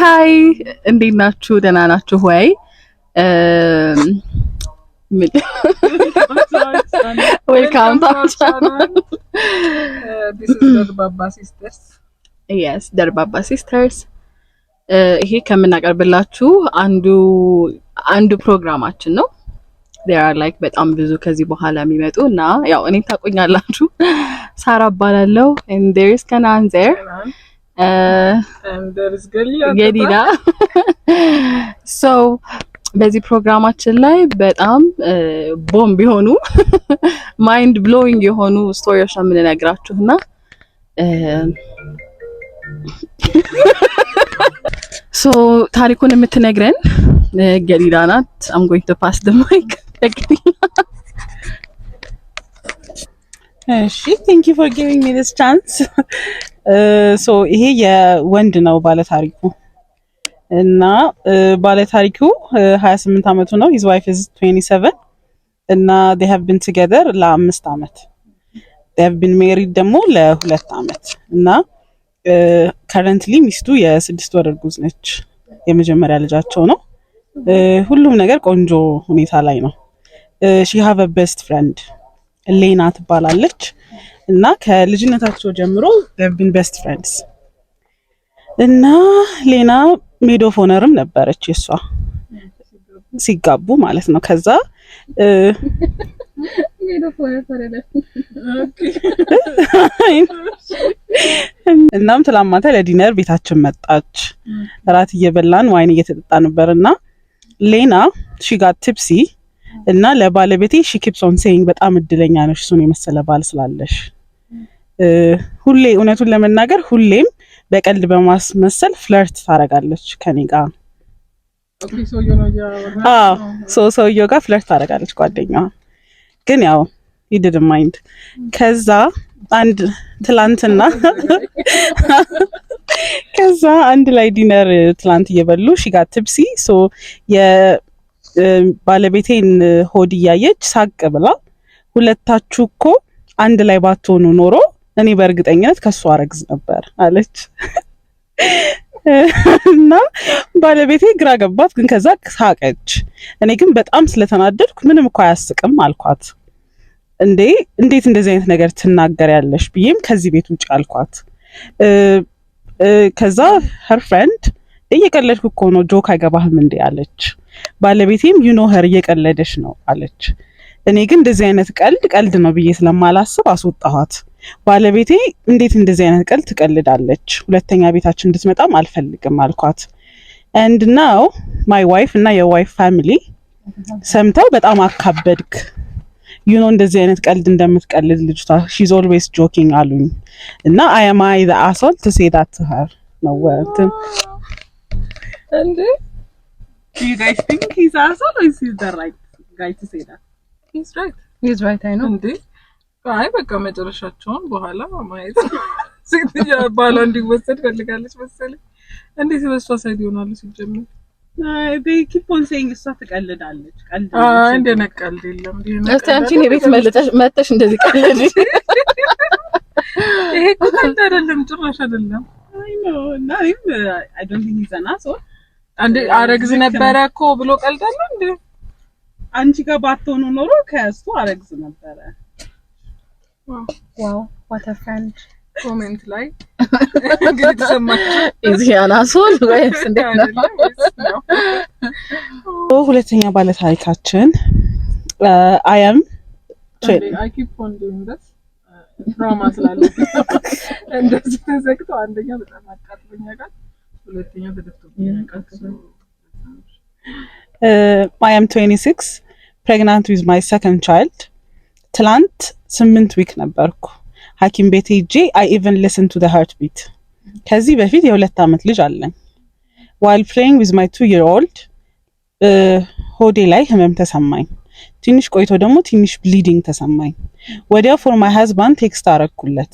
ሃይ እንዴት ናችሁ? ደህና ናችሁ ወይ? Welcome to our channel. This is Darbaba Sisters. Yes, Darbaba Sisters. ይሄ ከምናቀርብላችሁ አንዱ ፕሮግራማችን ነው። There are like በጣም ብዙ ከዚህ በኋላ የሚመጡ እና ያው እኔ ታቆኛላችሁ ሳራ እባላለሁ and there is Kanan there. And there is Gelida. So በዚህ ፕሮግራማችን ላይ በጣም ቦምብ የሆኑ ማይንድ ብሎዊንግ የሆኑ ስቶሪዎች ነው የምንነግራችሁና so ታሪኩን የምትነግረን ገሊዳ ናት። I'm going to pass the mic. Thank you for giving me this chance. So ይሄ የወንድ ነው ባለ ታሪኩ እና ባለ ታሪኩ 28 አመቱ ነው። his wife is 27 እና they have been together ለ5 አመት they have been married ደግሞ ለ2 አመት እና currently ሚስቱ የ6 ወር እርጉዝ ነች። የመጀመሪያ ልጃቸው ነው። ሁሉም ነገር ቆንጆ ሁኔታ ላይ ነው። she have a best friend ሌና ትባላለች እና ከልጅነታቸው ጀምሮ they have been best friends እና ሌና ሜድ ኦፍ ኦነርም ነበረች የሷ ሲጋቡ ማለት ነው። ከዛ ሜድ ኦፍ ኦነር ታረለ እናም ትላማታ ለዲነር ቤታችን መጣች። ራት እየበላን ዋይን እየተጠጣ ነበርና ሌና she got tipsy እና ለባለቤቴ she keeps on saying በጣም እድለኛ ነሽ እሱን የመሰለ ባል ስላለሽ። ሁሌ እውነቱን ለመናገር ሁሌም በቀልድ በማስመሰል ፍለርት ታረጋለች ከኔ ጋር። ኦኬ ሰውየው ጋር ፍለርት ታረጋለች ጓደኛዋ። ግን ያው he didn't mind። ከዛ አንድ ላይ ዲነር ትላንት እየበሉ she got tipsy so ባለቤቴን ሆድ እያየች ሳቅ ብላ ሁለታችሁ እኮ አንድ ላይ ባትሆኑ ኖሮ እኔ በእርግጠኝነት ከሷ አረግዝ ነበር አለች። እና ባለቤቴ ግራ ገባት፣ ግን ከዛ ሳቀች። እኔ ግን በጣም ስለተናደድኩ ምንም እኮ አያስቅም አልኳት። እንዴት እንደዚህ አይነት ነገር ትናገሪያለሽ ብዬም ከዚህ ቤት ውጪ አልኳት። ከዛ her friend እየቀለድኩ እኮ ነው ጆክ አይገባህም እንዴ አለች። ባለቤቴም you know her እየቀለደሽ ነው አለች። እኔ ግን እንደዚህ አይነት ቀልድ ነው ብዬ ስለማላስብ አስወጣኋት። ባለቤቴ እንዴት እንደዚህ አይነት ቀልድ ትቀልዳለች? ሁለተኛ ቤታችን እንድትመጣም አልፈልግም አልኳት። and now my wife እና your family ሰምተው በጣም አካበድክ you know እንደዚህ አይነት ቀልድ እንደምትቀልድ ልጅቷ she's always joking አሉኝ። እና am I the asshole to say that to her? No what? And do you guys think he's asshole or is he the right guy to say that? He's right I know. አይ በቃ መጨረሻቸውን በኋላ ማየት ሲግኛ ባላ እንዲወሰድ ፈልጋለች መሰለኝ። እንዴት በሷ ሳይድ ይሆናሉ ሲጀምር? they keep on saying እሷ ትቀልዳለች። እንደነቀልድ የለም እስቲ አንቺ የቤት መጥተሽ እንደዚህ ቀልድ ይሄ እኮ ቀልድ አይደለም፣ ጭራሽ አይደለም። I know እና I don't think he's an asshole። አረግዝ ነበረ እኮ ብሎ ቀልዳለ እንዴ? አንቺ ጋር ባትሆኑ ኖሮ ከእሱ አረግዝ ነበረ። wow what a friend። ኮሜንት ላይ እንግዲህ ተሰማችሁ is he an asshole ወይስ እንዴት ነው? ሁለተኛ ባለ ታሪካችን I keep on doing this ድራማ ስላለ እንደዚህ ተዘግቶ አንደኛ በጣም አቃጥሎኛል፣ ሁለተኛ ተደፍቶኛል። I am 26 pregnant with my second child። ትላንት 8 ዊክ ነበርኩ። ሐኪም ቤት ሄጄ I even listened to the heartbeat። ከዚህ በፊት የ2 አመት ልጅ አለኝ። while playing with my 2-year-old ሆዴ ላይ ህመም ተሰማኝ። ትንሽ ቆይቶ ደግሞ ትንሽ ብሊዲንግ ተሰማኝ። ወዲያው for my husband ቴክስት አረኩለት።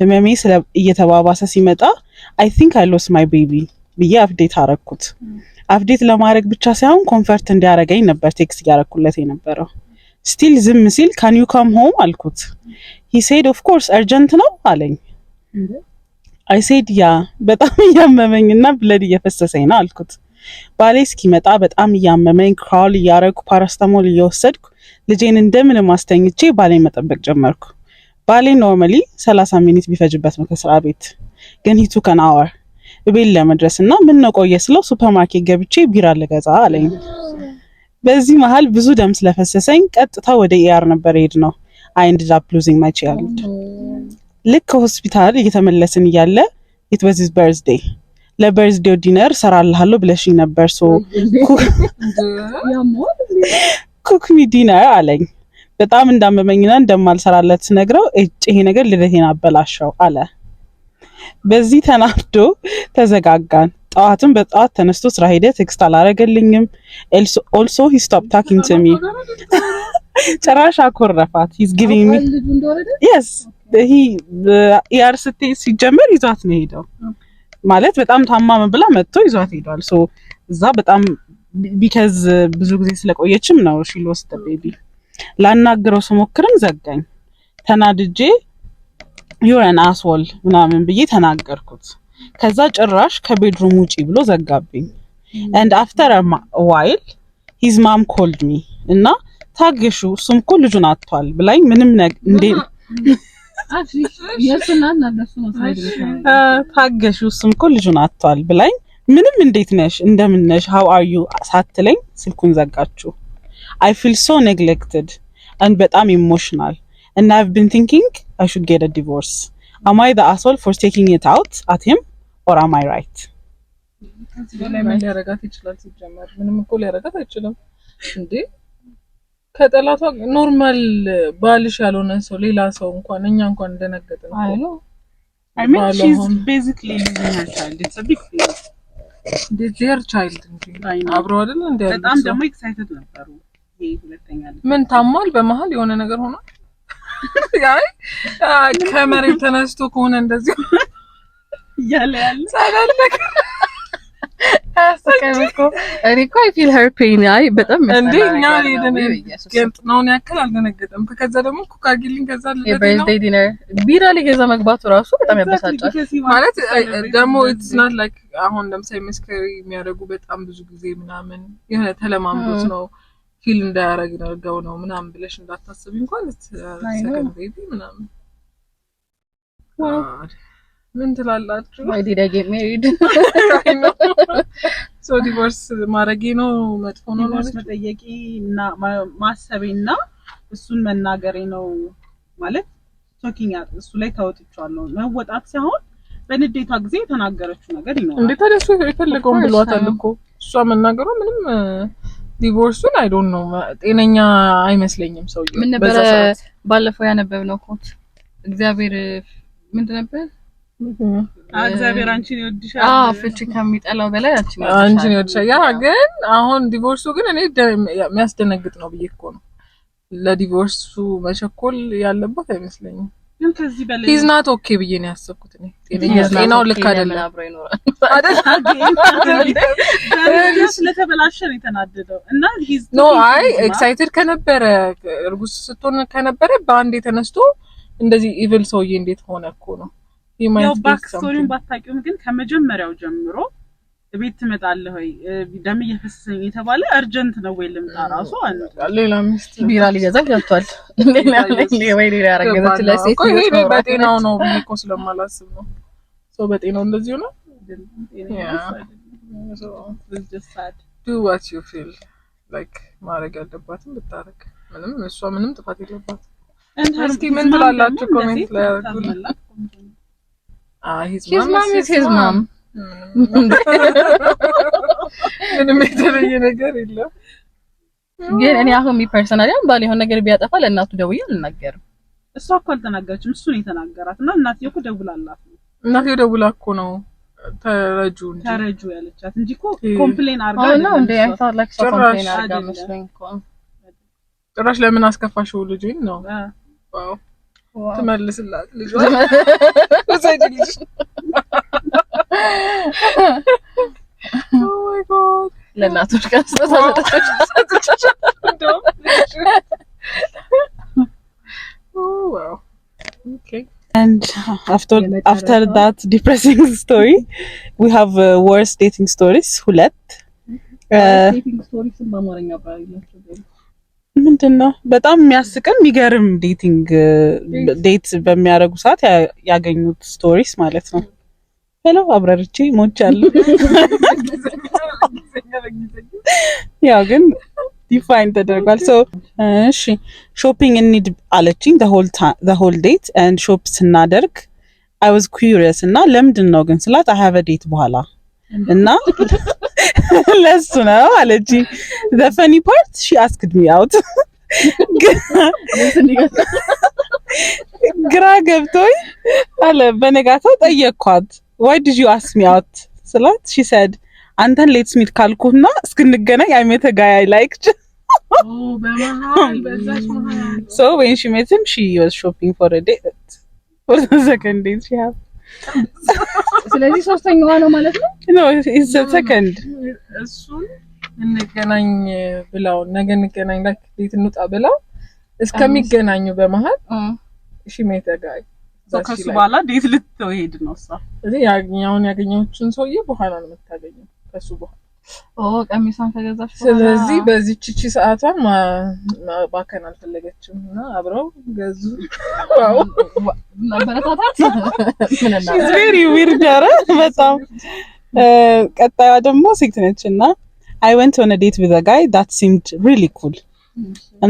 ህመሜ እየተባባሰ ሲመጣ I think I lost my baby ብዬ አፕዴት አረኩት። አፕዴት ለማድረግ ብቻ ሳይሆን ኮንፈርት እንዲያረጋኝ ነበር ቴክስት ያረኩለት የነበረው። ስቲል ዝም ሲል can you come home አልኩት። he said of course urgent ነው አለኝ። I said yeah በጣም እያመመኝና ብለድ እየፈሰሰኝ ነው አልኩት። ባሌ እስኪመጣ በጣም እያመመኝ ክራውል እያረኩ ፓራስታሞል እየወሰድኩ ልጄን እንደምንም አስተኝቼ ባሌን መጠበቅ ጀመርኩ። ባሌ ኖርማሊ 30 ሚኒት ቢፈጅበት ነው ከስራ ቤት፣ ግን he took an hour ቤት ለመድረስና ምን ነው ቆየ ስለው ሱፐርማርኬት ገብቼ ቢራ ልገዛ አለኝ። በዚህ መሃል ብዙ ደም ስለፈሰሰኝ ቀጥታ ወደ ኢአር ነበር ሄድ ነው። I ended up losing my child. ልክ ሆስፒታል እየተመለስን እያለ it was his birthday. ለበርዝዴው ዲነር ሰራልሃለሁ ብለሽኝ ነበር ሶ ኩክ ሚ ዲነር አለኝ። በጣም እንዳመመኝና እንደማልሰራለት ስነግረው ይሄ ነገር ልደቴን አበላሸው አለ። በዚህ ተናዶ ተዘጋጋን። ጠዋትም በጠዋት ተነስቶ ስራ ሄደ። ቴክስት አላረገልኝም። also he stopped talking to me. ጭራሽ አኮረፋት. he's giving me yes he ER ሲጀመር ይዟት ነው ሄደው ማለት በጣም ታማመ ብላ መጥቶ ይዟት ሄዷል። ሶ እዛ በጣም because ብዙ ጊዜ ስለቆየችም ነው she lost the baby። ላናግረው ስሞክርም ዘጋኝ። ተናድጄ you're an asshole ምናምን ብዬ ተናገርኩት። ከዛ ጭራሽ ከቤድሩም ውጪ ብሎ ዘጋብኝ። and after a while his mom called me እና ታገሹ እሱም እኮ ልጁን አጥቷል ብላኝ ምንም እንዴ ታገሹ እሱም እኮ ልጁን አጥቷል ብላኝ ምንም እንዴት ነሽ እንደምን ነሽ how are you ሳትለኝ ስልኩን ዘጋችሁ። I feel so neglected and በጣም emotional and I've been thinking I should get a divorce. Am I the asshole for taking it out at him or am I right? ምን ሊያረጋት ይችላል? ሲጀመር ምንም እኮ ሊያረጋት አይችልም እንዴ ከጠላቷ ኖርማል ባልሽ ያልሆነ ሰው ሌላ ሰው እንኳን እኛ እንኳን እንደነገጠ ነው። I mean she's basically losing her child. It's a big thing. their child እንዴ አብረው አይደል እንዴ በጣም ደግሞ excited ነበሩ። ይሄ ሁለተኛ ምን ታሟል በመሃል የሆነ ነገር ሆኖ ያይ ከመሬት ተነስቶ ከሆነ እንደዚህ ያለ ሳላልክ አስተካክሎ እኔኮ I feel her pain አይ በጣም እንደኛ ሄደን ገንጥ ነውን ያክል አልደነገጠም። ከዛ ደግሞ ኩካጊሊን ከዛ ለበርዝዴይ ዲነር ቢራ ሊገዛ መግባቱ ራሱ በጣም ያበሳጫል። ማለት ደግሞ it's not like አሁን ለምሳሌ መስከሪ የሚያደርጉ በጣም ብዙ ጊዜ ምናምን የሆነ ተለማምዶት ነው ፊል እንዳያረግ ነው ምናምን ብለሽ እንዳታስቢ እንኳን ሰከንድ ቤቢ ምናምን ምን ትላላችሁ? Why did I get married? so divorce ማረጌ ነው መጥፎ ነው ማለት መጠየቂና ማሰቤና እሱን መናገሬ ነው ማለት ቶኪንግ እሱ ላይ ታወጥቻለሁ መወጣት ሳይሆን በንዴቷ ጊዜ የተናገረችው ነገር ይኖር እንዴ ታዲያ እሱ የፈለገውን ብሏታል እኮ እሷ መናገሩ ምንም ዲቮርሱን I don't know ጤነኛ አይመስለኝም ሰውዬው። ምን ነበር ባለፈው ያነበብነው ኮት እግዚአብሔር ምንድን ነበር እግዚአብሔር አንቺን ይወድሻል ፍቺ ከሚጠላው በላይ አንቺን ይወድሻል። ያ ግን አሁን ዲቮርሱ ግን እኔ የሚያስደነግጥ ነው ብዬ እኮ ነው ለዲቮርሱ መቸኮል ያለበት አይመስለኝም። ግን ከዚህ በላይ he's not okay ብዬ ነው ያሰብኩት እኔ ጤናው ልክ አይደለም አብሮ ይኖራል አይደል ስለተበላሸ ነው የተናደደው እና he's no አይ ኤክሳይትድ ከነበረ እርጉዝ ስትሆን ከነበረ በአንድ ተነስቶ እንደዚህ ኢቪል ሰውዬ እንዴት ሆነ እኮ ነው ያው ባክ ስቶሪን ባታቂውም ግን ከመጀመሪያው ጀምሮ ቤት ትመጣለህ ወይ ደም እየፈሰሰኝ የተባለ አርጀንት ነው ወይ ልምጣ ራሱ ሌላ ሚስት ቢራ ሊገዛ ገብቷል ሌላ ያረጋግጥ ለሴት ነው በጤናው ነው ቢኮ ስለማላስብ ነው ሰው በጤናው እንደዚህ ነው so it's just sad do what you feel like ማረግ ያለባትን ብታረግ ምንም እሷ ምንም ጥፋት የለባትም። እስኪ ምን ትላላችሁ ኮሜንት ላይ አድርጉልኝ። his mom is his mom ምንም የተለየ ነገር የለም። ግን እኔ አሁን ፐርሰናሊ ባል የሆነ ነገር ቢያጠፋ ለእናቱ ደውዬ አልናገርም። እሷ እኮ አልተናገረችም እሱ ነው የተናገራት እና እናትዬ እኮ ደውላላት ነው እናትዬ ደውላ እኮ ነው ተረጁ ያለቻት እንጂ እኮ ኮምፕሌን አርጋ ነው እንደ I thought like so complain አርጋ መስሎኝ እኮ ጭራሽ ለምን አስከፋሽው ልጅን ነው ዋው ትመልስላት ልጅ ወሰድልሽ oh my god ለናቶች ካስተታ oh wow okay And after that depressing story, we have worst dating stories. ሁለት dating stories በአማርኛ ባይላችሁ ምንድነው በጣም የሚያስቀን የሚገርም ዴቲንግ ዴት በሚያደርጉ ሰዓት ያገኙት ስቶሪስ ማለት ነው። ሄሎ አብረርቺ ሞቻለሁ። ያው ግን ዲፋይን ተደርጓል። ሶ እሺ ሾፒንግ እንሂድ አለችኝ the whole date and ሾፕ ስናደርግ I was curious እና ለምንድን ነው ግን ስላት I have a date በኋላ እና ለሱ ነው አለችኝ። the funny part she asked me out ግራ ገብቶኝ አለ በነጋታው ጠየቅኳት why did you ask me out ስላት she said አንተን ሌትስ ሚት ካልኩና እስክንገናኝ I met a guy I liked በመሃል በዛች መሃል so when she met him she was shopping for a date for the second date she had ስለዚህ ሶስተኛዋ ነው ማለት ነው no it's the second እሱን እንገናኝ ብለው ነገ እንገናኝ like ዴት እንውጣ ብለው እስከሚገናኙ በመሃል she met a guy ከሱ በኋላ ዴት ልትሄድ ነው እሷ እዚህ ያገኘውን ሰውዬ በኋላ ነው የምታገኘው ከሱ በኋላ ቀሚሷን ከገዛሽ ስለዚህ በዚህ ቺቺ ሰዓቷን ማባከን አልፈለገችም እና አብረው ገዙ ዋው ነበረታት she's very weird በጣም ቀጣይዋ ደግሞ ሴት ነችና I went on a date with a guy that seemed really cool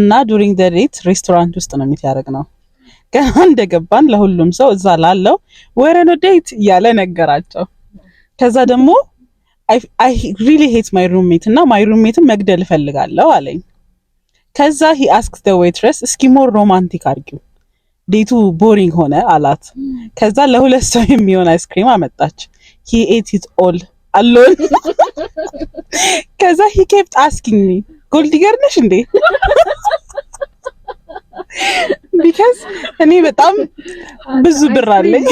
እና during the date ሬስቶራንት ውስጥ ነው የሚያደርገው ገና እንደገባን ለሁሉም ሰው እዛ ላለው we're on a date ያለ ነገራቸው ከዛ ደግሞ I really hate my roommate እና my roommate መግደል ፈልጋለሁ አለኝ ከዛ he asked the waitress እስኪ more romantic አርጊው ዴቱ ቦሪንግ ሆነ አላት ከዛ ለሁለት ሰው የሚሆን አይስክሪም አመጣች he ate it all alone ከዛ he kept asking me gold digger ነሽ እንዴ because እኔ በጣም ብዙ ብር አለኝ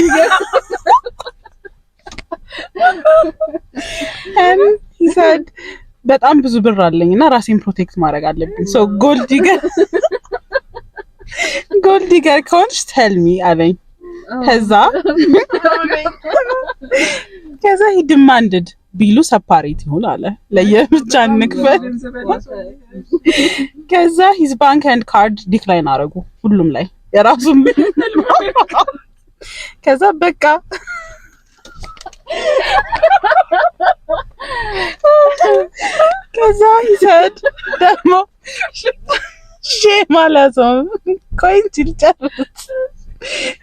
and he said በጣም ብዙ ብር አለኝና ራሴን ፕሮቴክት ማድረግ አለብኝ so gold digger ከሆንሽ tell me አለኝ ከዛ he demanded ቢሉ ሰፓሬት ይሁን አለ ለየብቻ እንክፈል ከዛ his bank and card decline አረጉ ሁሉም ላይ የራሱን ከዛ በቃ ከዛ he said ደግሞ ማለት ነው ኮይንት ይጨርስ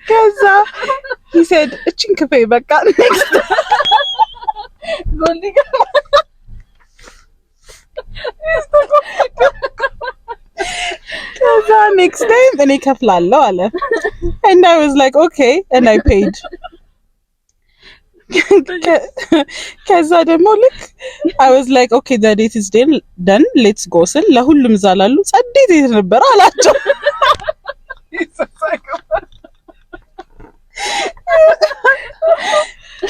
ከዛ he said እቺን ክፈይ በቃ next ጎልዲጋ ከዛ next time እኔ ከፍላለሁ አለ and I was like okay and I paid ከዛ ደግሞ ልክ I was like okay the date is done let's go ስል ለሁሉም ዛላሉ ጸዴት ነበር አላቸው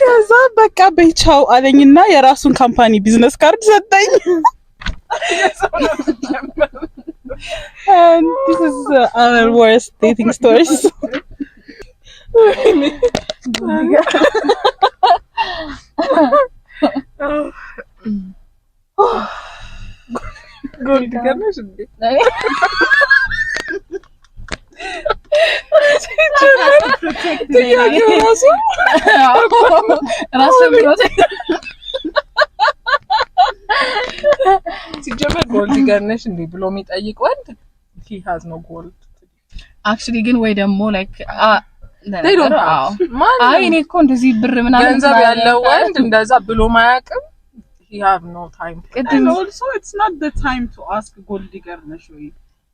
ከዛ በቃ በቻው አለኝና የራሱን ካምፓኒ ቢዝነስ ካርድ ሰጠኝ and this is our worst dating stories ጎልድ digger ነሽ እንዴ ሲጀመር ጎልድ digger ነሽ እንዴ ብሎ የሚጠይቅ ወንድ he has no gold actually ግን ወይ ደግሞ like they don't have አይ እኔ እኮ እንደዚህ ብር ምናምን ገንዘብ ያለው ወንድ እንደዛ ብሎ ማያውቅም he have no time and also it's not the time to ask gold digger ነሽ ወይ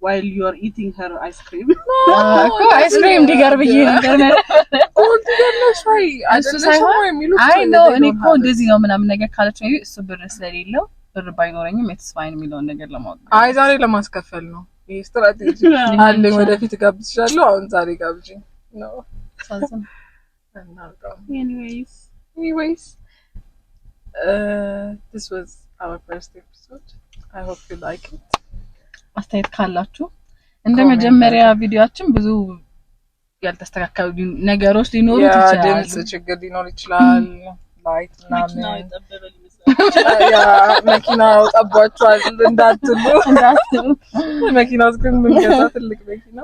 while you are eating her ice cream እኮ አይስክሪም ዲገር ብዬ ነገር ነው ጎልድ digger ነሽ ወይ አይደለም ወይ የሚሉት አይ ኖ እኔ እኮ እንደዚህ ነው ምናምን ነገር ካለች ነው እሱ ብር ስለሌለው ብር ባይኖረኝም it's fine የሚለውን ነገር ለማወቅ አይ ዛሬ ለማስከፈል ነው ይሄ ስትራቴጂ አለኝ ወደፊት ጋብዝሻለሁ አሁን ዛሬ ጋብዥኝ ነው anyways this was our first episode I hope you like it አስተያየት ካላችሁ እንደ መጀመሪያ ቪዲዮአችን ብዙ ያልተስተካከሉ ነገሮች ሊኖሩ ይችላሉ። ድምጽ ችግር ሊኖር ይችላል። ላይት ምናምን ያ መኪናው ጠቧቸዋል እንዳትሉ መኪናው ግን ምንገዛ ትልቅ መኪና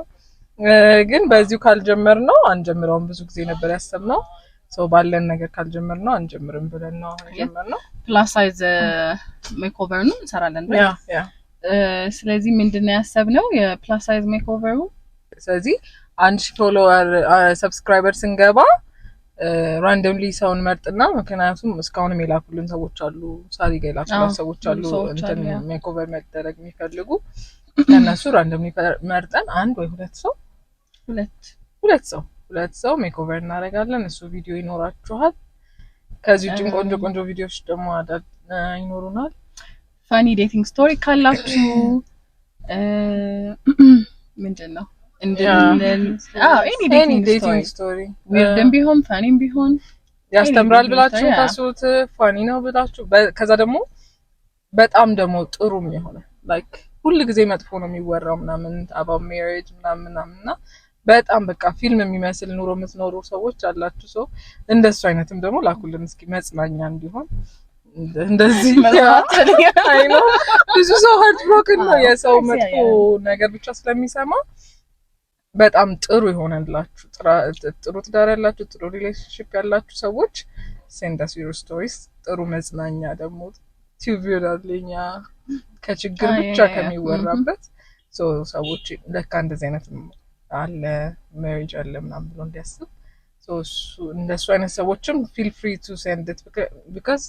ግን በዚሁ ካልጀመርነው አንጀምረውም። ብዙ ጊዜ ነበር ያሰብነው ሰው ባለን ነገር ካልጀመርነው አንጀምርም ብለን ነው የጀመርነው። ፕላስ ሳይዝ ሜክኦቨር ነው እንሰራለን። ያ ስለዚህ ምንድነው ያሰብነው የፕላስ ሳይዝ ሜክኦቨሩ ስለዚህ 1000 ፎሎወር ሰብስክራይበር ስንገባ ራንደምሊ ሰውን መርጥና ምክንያቱም እስካሁን የላኩልን ሰዎች አሉ ሳሪ ገላችሁ ሰዎች አሉ እንትን ሜክኦቨር መደረግ የሚፈልጉ እነሱ ራንደምሊ መርጠን አንድ ወይ ሁለት ሰው ሜክኦቨር እናደርጋለን። እሱ ቪዲዮ ይኖራችኋል። ከዚህ ውጭም ቆንጆ ቪዲዮዎች ደግሞ ይኖሩናል። ፋኒ ዴቲንግ ስቶሪ ካላችሁ ምንድነው ኤኒ ዴቲንግ ስቶሪ ዊርድም ቢሆን ፋኒም ቢሆን ያስተምራል ብላችሁ ታስቡት ፋኒ ነው ብላችሁ ከዛ ደግሞ በጣም ደግሞ ጥሩም የሆነ ላይክ ሁሉ ጊዜ መጥፎ ነው የሚወራው ምናምን about marriage ምናምንና በጣም በቃ ፊልም የሚመስል ኑሮ የምትኖሩ ሰዎች አላችሁ። ሰው እንደሱ አይነትም ደግሞ ላኩልን እስኪ መጽናኛ እንዲሆን እንደዚህ አይ ነው ብዙ ሰው ሃርት ብሮክን ነው የሰው መጥፎ ነገር ብቻ ስለሚሰማ በጣም ጥሩ ይሆነላችሁ ጥሩ ትዳር ያላችሁ ጥሩ ሪሌሽንሺፕ ያላችሁ ሰዎች send us your stories ጥሩ መጽናኛ ደግሞ ቲቪ ያለኛ ከችግር ብቻ ከሚወራበት ሰዎች ለካ እንደዚህ አይነት አለ ሜሪጅ አለ ምናምን ብሎ እንዲያስብ እንደሱ አይነት ሰዎችም feel free to send it because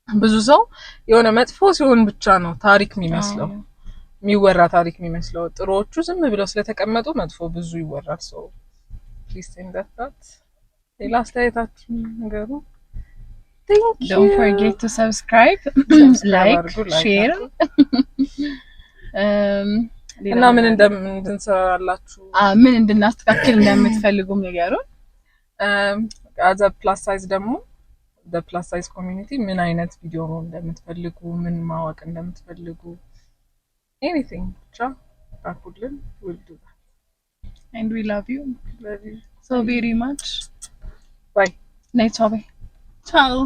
ብዙ ሰው የሆነ መጥፎ ሲሆን ብቻ ነው ታሪክ የሚመስለው የሚወራ ታሪክ የሚመስለው ጥሩዎቹ ዝም ብለው ስለተቀመጡ መጥፎ ብዙ ይወራል። so please send that ሌላ አስተያየታችሁ ነገሩ don't forget to subscribe like share እና ምን እንድንሰራላችሁ ምን እንድናስተካክል እንደምትፈልጉም ንገሩን። as a plus size ደግሞ the plus size community ምን አይነት ቪዲዮ ነው እንደምትፈልጉ ምን ማወቅ እንደምትፈልጉ anything Rakulan will do that and we love you so very much. Bye. Night ciao.